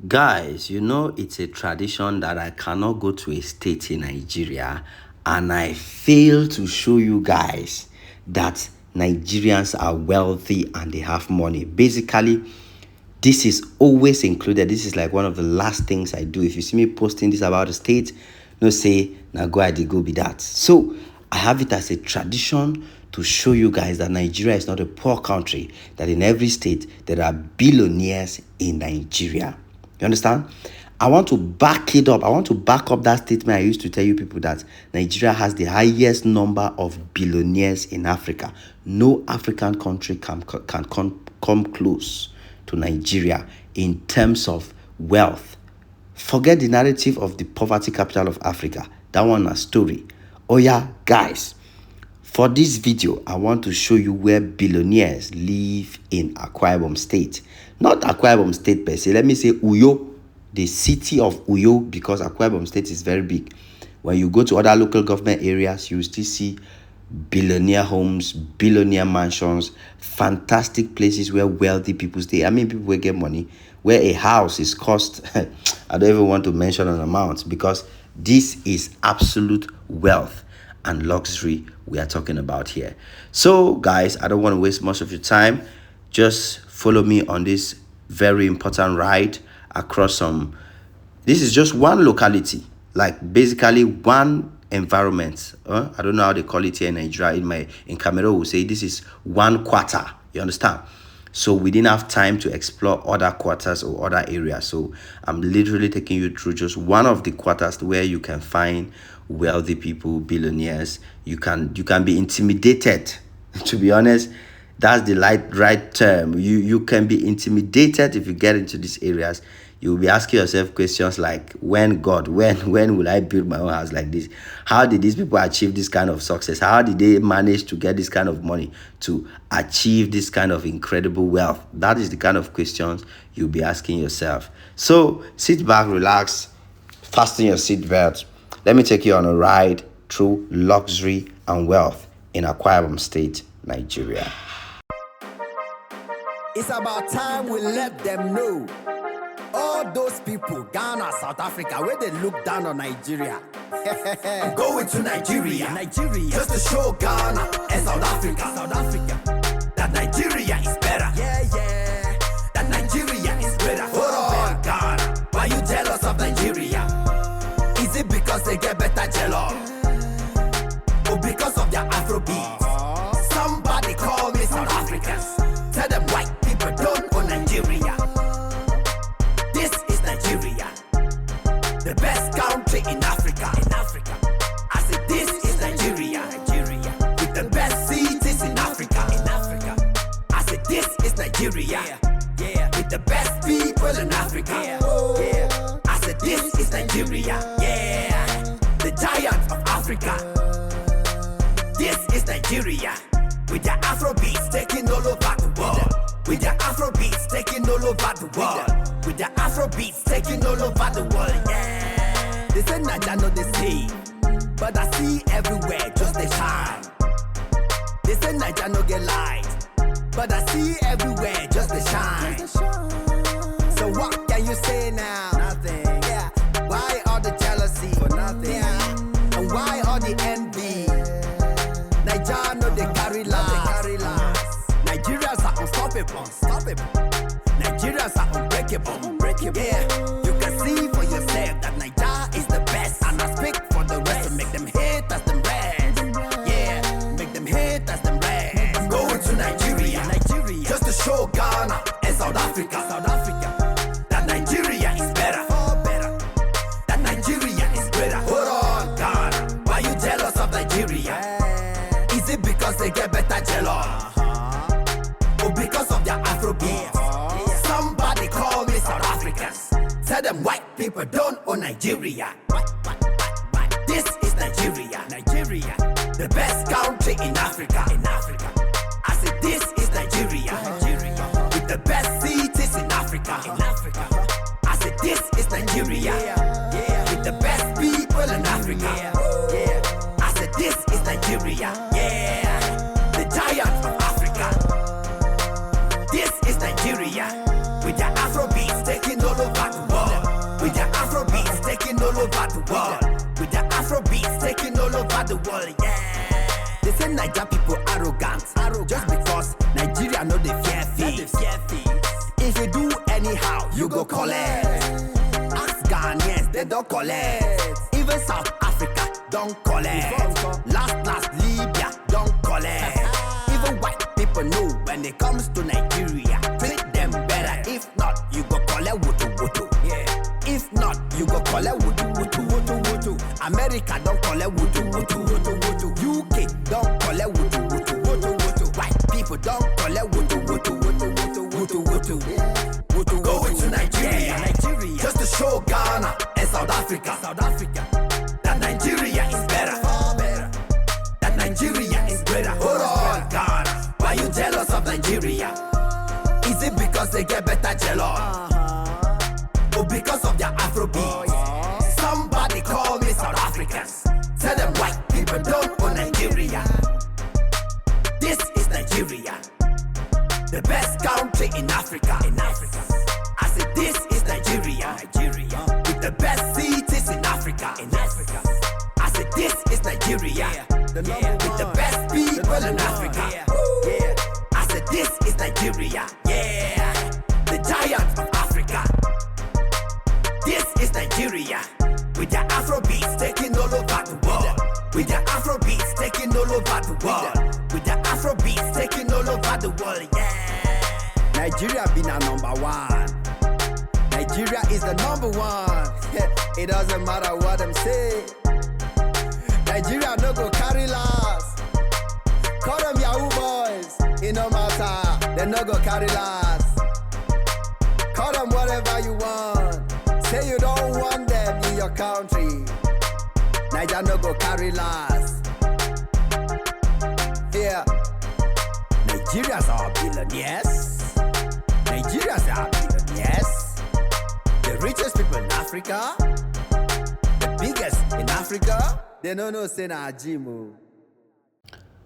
Guys, you know it's a tradition that I cannot go to a state in Nigeria and I fail to show you guys that Nigerians are wealthy and they have money. Basically, this is always included. This is like one of the last things I do. If you see me posting this about the state, no say, now go ahead, go be that. So I have it as a tradition to show you guys that Nigeria is not a poor country, that in every state there are billionaires in Nigeria. You understand? I want to back it up. I want to back up that statement I used to tell you people that Nigeria has the highest number of billionaires in Africa. No African country can come close to Nigeria in terms of wealth. Forget the narrative of the poverty capital of Africa. That one a story. Oh yeah, guys. For this video, I want to show you where billionaires live in Akwa Ibom State. Not Akwa Ibom State per se. Let me say Uyo, the city of Uyo, because Akwa Ibom State is very big. When you go to other local government areas, you still see billionaire homes, billionaire mansions, fantastic places where wealthy people stay. I mean, people will get money, where a house is cost, I don't even want to mention an amount, because this is absolute wealth and luxury we are talking about here. So guys, I don't want to waste much of your time. Just follow me on this very important ride across some. This is just one locality, like basically one environment. I don't know how they call it here in Nigeria. In Cameroon, we'll say this is one quarter. You understand? So we didn't have time to explore other quarters or other areas. So I'm literally taking you through just one of the quarters where you can find wealthy people, billionaires. You can be intimidated. To be honest, that's the right term. You can be intimidated if you get into these areas. You'll be asking yourself questions like, when will I build my own house like this? How did these people achieve this kind of success? How did they manage to get this kind of money to achieve this kind of incredible wealth? That is the kind of questions you'll be asking yourself. So sit back, relax, fasten your seatbelt. Let me take you on a ride through luxury and wealth in Akwa Ibom State, Nigeria. It's about time we let them know. All those people, Ghana, South Africa, where they look down on Nigeria. Going to Nigeria, just to show Ghana and South Africa, that Nigeria is better. Yeah, that Nigeria is better. Hold on, Ghana, why you jealous of Nigeria? Is it because they get better jealous? Or because of their Afrobeats? Somebody call me South Africans. Tell them white people don't own Nigeria. The best country in Africa. I said this is Nigeria. With the best cities in Africa. I said this is Nigeria. With the best people in Africa. I said this is Nigeria. The giant of Africa. This is Nigeria. With their Afrobeats taking all over the world. With their Afrobeats taking all over the world. With their Afrobeats taking all over the world, yeah. They say Naija no they see, but I see everywhere just they shine. They say Naija no get light, but I see everywhere just they shine. So what can you say now? Nothing. Yeah. Why all the jealousy? For nothing. Yeah. And why all the envy? Naija no they carry last. Nigerians are unstoppable. Nigerians are unbreakable. Yeah, you can see for yourself that Nigeria is the best. And I speak for the rest. So make them hate as them rest. Yeah, make them hate as them rest. Going to Nigeria, just to show Ghana and South Africa, that Nigeria is better. That Nigeria is better. Hold on, Ghana, why you jealous of Nigeria? Is it because they get better jealous? Or because of their Afrobeats? Somebody call me South Africans. Tell them white people don't own Nigeria. This is Nigeria. The best country in Africa. I said this is Nigeria. With the best cities in Africa. I said this is Nigeria. With the best people in Africa. I said this is Nigeria. The giant of Africa. This is Nigeria. With their Afrobeats taking all over the world. over the world. With the Afro beats taking all over the world, yeah. They say Niger people arrogant, just because Nigeria know they fear fees. If you do anyhow, you go collect. Ask Ghanaians, they don't collect. Even South Africa don't collect. Last Libya don't collect. Even white people know when it comes to Nigeria, treat them better. If not, you go collect wutu wutu. Yeah. If not, you go collect wutu wutu wutu wutu. America don't collect wutu wutu wutu wutu. UK don't collect wutu wutu wutu wutu. White people don't collect wutu wutu wutu wutu wutu wutu. Wutu go into Nigeria, just to show Ghana and South Africa that Nigeria is better. That Nigeria is greater. Hold on, Ghana, why you jealous of Nigeria? Is it because they get better jealous? Or because of their Afrobeats? Somebody call me South Africans. Tell them white people don't own Nigeria. This is Nigeria, the best country in Africa. I said this is Nigeria, with the best cities in Africa. I said this is Nigeria, with the best people in Africa. I said this is Nigeria, the giant of Africa. This is Nigeria, with the Afro beats taking all over the world. With the Afro beats taking all over the world. With the Afro beats taking all over the world, yeah. Nigeria been a number one. Nigeria is the number one. It doesn't matter what them say. Nigeria no go carry last. Call them Yahoo boys. It no matter. They no go carry last. Call them whatever you want. Say you don't want them in your country. Nigeria no go carry last. Yeah. Nigerians are billionaires. Nigerians are billionaires. The richest people in Africa. The biggest in Africa. They don't know say na Ajimu.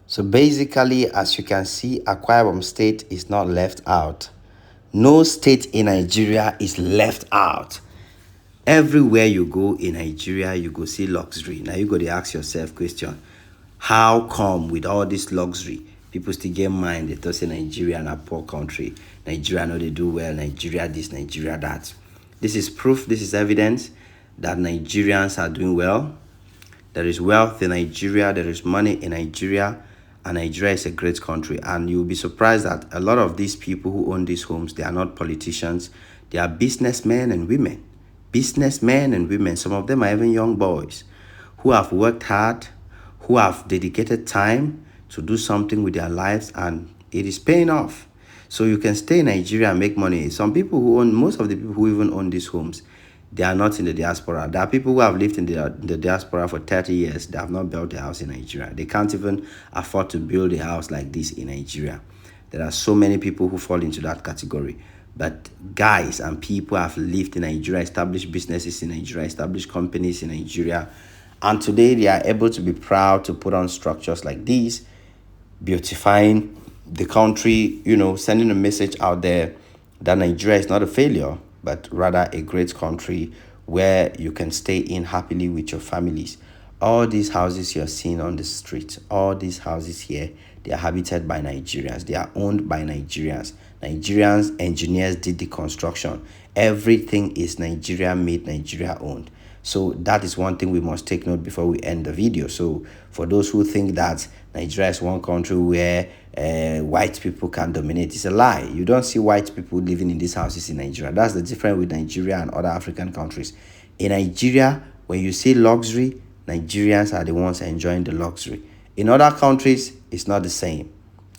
So basically, as you can see, Akwa Ibom State is not left out. No state in Nigeria is left out. Everywhere you go in Nigeria, you go see luxury. Now you got to ask yourself question, how come with all this luxury, people still get mind, they thought say Nigeria a poor country. Nigeria know they do well, Nigeria this, Nigeria that. This is proof, this is evidence that Nigerians are doing well. There is wealth in Nigeria, there is money in Nigeria, and Nigeria is a great country. And you'll be surprised that a lot of these people who own these homes, they are not politicians, they are businessmen and women. Businessmen and women, some of them are even young boys who have worked hard, who have dedicated time to do something with their lives, and it is paying off. So you can stay in Nigeria and make money. Some people who own, most of the people who even own these homes, they are not in the diaspora. There are people who have lived in the diaspora for 30 years. They have not built a house in Nigeria. They can't even afford to build a house like this in Nigeria. There are so many people who fall into that category. But guys and people have lived in Nigeria, established businesses in Nigeria, established companies in Nigeria. And today they are able to be proud to put on structures like these, beautifying the country, you know, sending a message out there that Nigeria is not a failure, but rather a great country where you can stay in happily with your families. All these houses you're seeing on the street, all these houses here, they are habited by Nigerians. They are owned by Nigerians. Nigerians engineers did the construction. Everything is Nigeria made, Nigeria owned. So that is one thing we must take note before we end the video. So for those who think that Nigeria is one country where white people can dominate, it's a lie. You don't see white people living in these houses in Nigeria. That's the difference with Nigeria and other African countries. In Nigeria, when you see luxury, Nigerians are the ones enjoying the luxury. In other countries, it's not the same.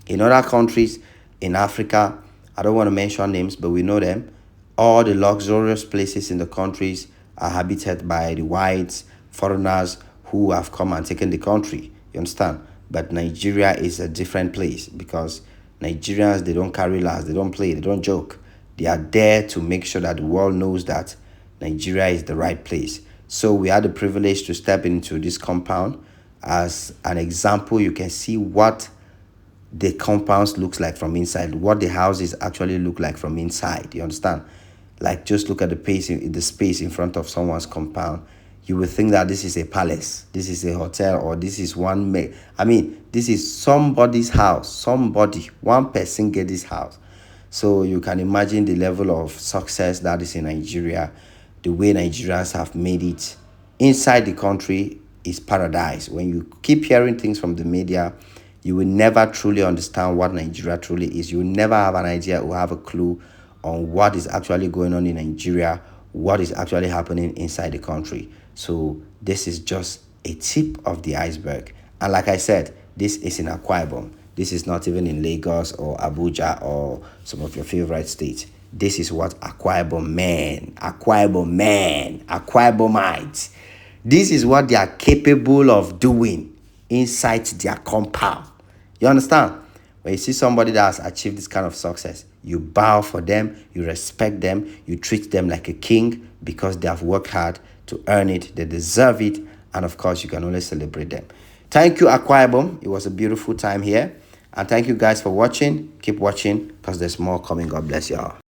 In other countries, in Africa, I don't want to mention names, but we know them. All the luxurious places in the countries are habited by the whites, foreigners who have come and taken the country. You understand? But Nigeria is a different place because Nigerians, they don't carry last, they don't play, they don't joke. They are there to make sure that the world knows that Nigeria is the right place. So we had the privilege to step into this compound. As an example, you can see what the compounds looks like from inside, what the houses actually look like from inside. You understand? Like, just look at the space in front of someone's compound. you would think that this is a palace, this is a hotel, or this is this is somebody's house. Somebody, one person get this house. So you can imagine the level of success that is in Nigeria. The way Nigerians have made it inside the country is paradise. When you keep hearing things from the media, you will never truly understand what Nigeria truly is. You will never have an idea or have a clue on what is actually going on in Nigeria, what is actually happening inside the country. So this is just a tip of the iceberg. And like I said, this is in Akwa Ibom. This is not even in Lagos or Abuja or some of your favorite states. This is what Akwa Ibom Ibomites, this is what they are capable of doing inside their compound. You understand? When you see somebody that has achieved this kind of success, you bow for them, you respect them, you treat them like a king because they have worked hard to earn it, they deserve it, and of course, you can only celebrate them. Thank you, Akwa Ibom. It was a beautiful time here. And thank you guys for watching. Keep watching because there's more coming. God bless y'all.